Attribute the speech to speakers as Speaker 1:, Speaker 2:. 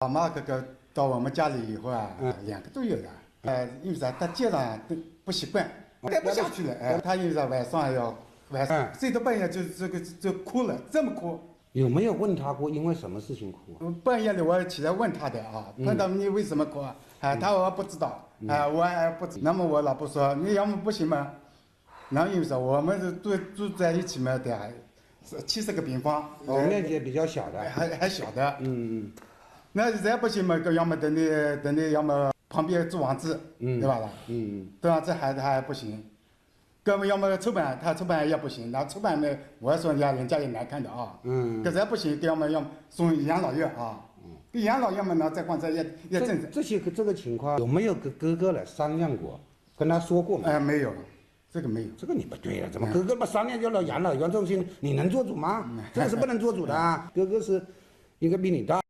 Speaker 1: 老妈哥哥到我们家里以后啊，两个都有的。因为啥？他街上都不习惯，待不下去了。他因为啥？晚上睡到半夜就哭了，这么哭。
Speaker 2: 有没有问他过因为什么事情哭啊？
Speaker 1: 半夜里我起来问他的啊，问他你为什么哭啊？他说不知道，我还不知。那么我老婆说你要么不行吗？然后因为啥？我们是住在一起嘛，对啊，70个平方，
Speaker 2: 面积比较小的，
Speaker 1: 还小的。那实在不行嘛，要么等你，要么旁边租房子，对吧啦？对吧？这孩子还不行，要么抽板，他抽板也不行。那抽板呢，我说人家也难看的啊。可是还不行，要么送养老院啊。给养老院嘛，那再放这也正常。
Speaker 2: 这个情况有没有跟哥哥来商量过，跟他说过吗？
Speaker 1: 没有，这个没有。
Speaker 2: 这个你不对了，怎么哥哥嘛商量就到养老院这种事情，你能做主吗？这个是不能做主的啊。哥哥是应该比你大。